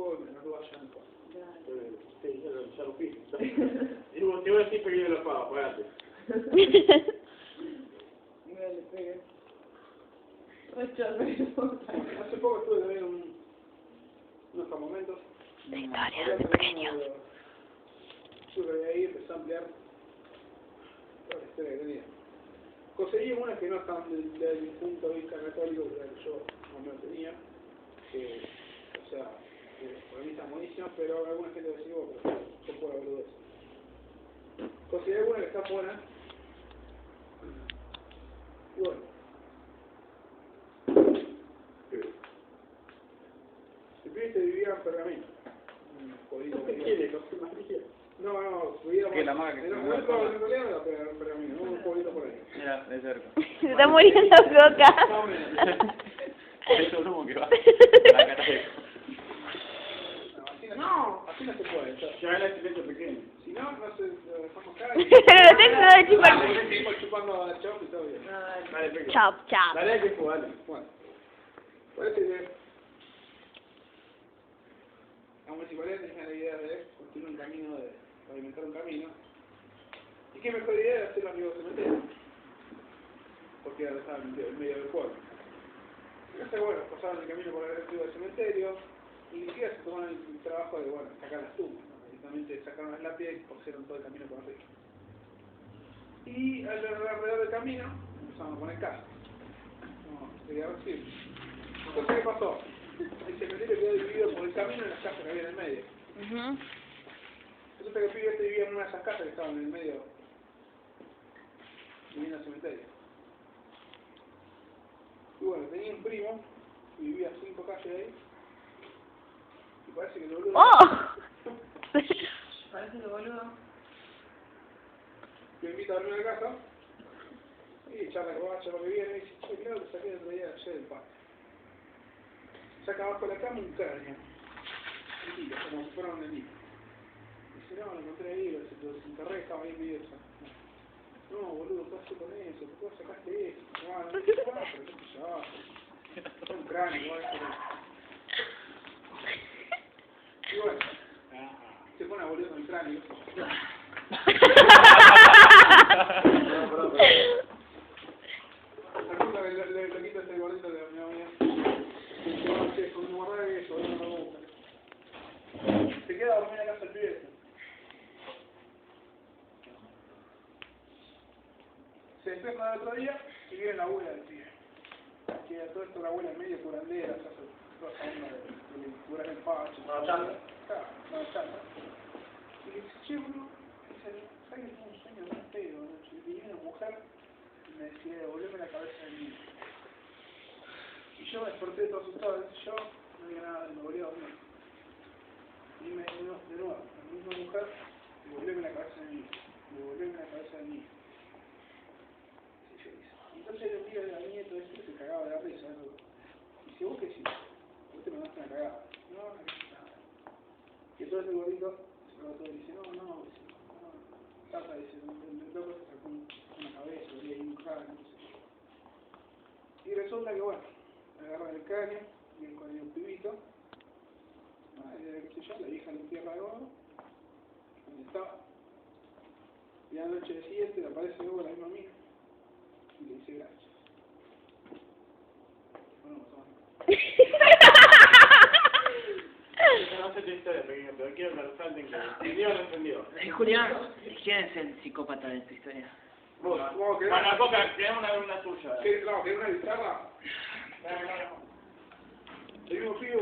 fuego y me mató allá en el fuego. Sí, ya lo fiz. Te voy a decir pequeño los pagos, pagate. Me le pegué. Rechazo. Hace poco estuve también unos campamentos. La historia de pequeño. Yo que ahí empecé a ampliar toda la historia que tenía. Conseguí unas que no estaban del punto de vista católico, que era que yo no me lo tenía. O sea, para mí están buenísimas, pero alguna gente decía, pero yo puedo hablar de eso. Conseguí alguna que está buena. Y bueno. El pibe vivía en Pergamino. ¿Qué quiere, José María? No, vivía Que la maga que en un pueblo en realidad era Pergamino, un pueblito por ahí. Mira, de cerca. Se está muriendo Coca. Más o menos. Eso es humo que va. La cara de... Así no se puede. Ya era el silencio pequeño. Si no, no se lo dejamos acá. Pero no tengo nada de chupar. Seguimos chupando a Chop y todo bien. Dale, pequeño. Chao, chao. Dale, que fue, dale. Bueno. Parece que la municipalidad tenía la idea de construir un camino, de pavimentar un camino. ¿Y qué mejor idea de hacerlo arriba del cementerio? Porque estaba en medio del pueblo. Entonces, bueno, pasaron el camino por arriba del cementerio y ni siquiera se tomaron el trabajo de, bueno, sacar las tumbas, ¿no? Directamente sacaron las lápidas y pusieron todo el camino por arriba. Y alrededor del camino empezaron a poner casas. No, sería recibir. Entonces, ¿qué pasó? El cementerio quedó dividido por el camino y las casas que había en el medio. Resulta que el pibe este vivía en una de esas casas que estaban en el medio, viviendo en el cementerio. Y bueno, tenía un primo que vivía a 5 calles de ahí. Y parece que el boludo... ¡Oh! Parece que boludo. Me invita a dormir a la casa. Y charla con charla que viene y dice, che, mirá lo que saqué el otro día ayer del patio. Saca abajo de la cama un cráneo. Chiquito, como si fuera un nenito. Dice, no, lo encontré ahí, lo desenterré, estaba bien vivo. No, boludo, ¿qué haces con eso? ¿Por qué sacaste eso? No, no, pero ¿qué te llevas? Es un cráneo, igual. Y bueno, se pone a volver con el cráneo. Resulta que le quita ese gordito de mi amiga. No, che, con un guardar eso, no me gusta. Se queda a dormir en la casa del pibe. Se despierta el otro día y viene la abuela del pibe. Que todo esto la abuela en medio curandera, se hace toda esa onda de curar el pacho. No, chanta. Claro, no, chanta. Y le dice, che, bro, ¿sabes que tengo un sueño muy feo anoche? Y venía una mujer y me decía, devolverme la cabeza del niño. Y yo me desperté todo asustado, yo no había nada, me volví a dormir. Y me dijo, de nuevo, la misma mujer, devolverme la cabeza del niño, devolverme la cabeza del niño. Entonces el tío del nieto ese se cagaba de la risa, ¿no? Y dice, ¿vos qué hiciste? Vos te mandaste una cagada. No, no hice nada. Y entonces el gordito se lo todo y dice, no, tata, dice, el loco se sacó una cabeza, y un cráneo, no sé qué. Y resulta que, bueno, agarran el cráneo, y con el pibito, qué sé yo, la hija lo entierra de nuevo, donde estaba. Y a la noche siguiente le aparece de nuevo la misma amiga. Y le dice gracias. Bueno, No sé tu historia, pequeño, pero quiero que resalten que entendió o no entendió. Julián, ¿quién es el psicópata de tu historia? vos querés... Bueno, Coca, queremos una suya. ¿Querés una guitarra? No. El mismo pibe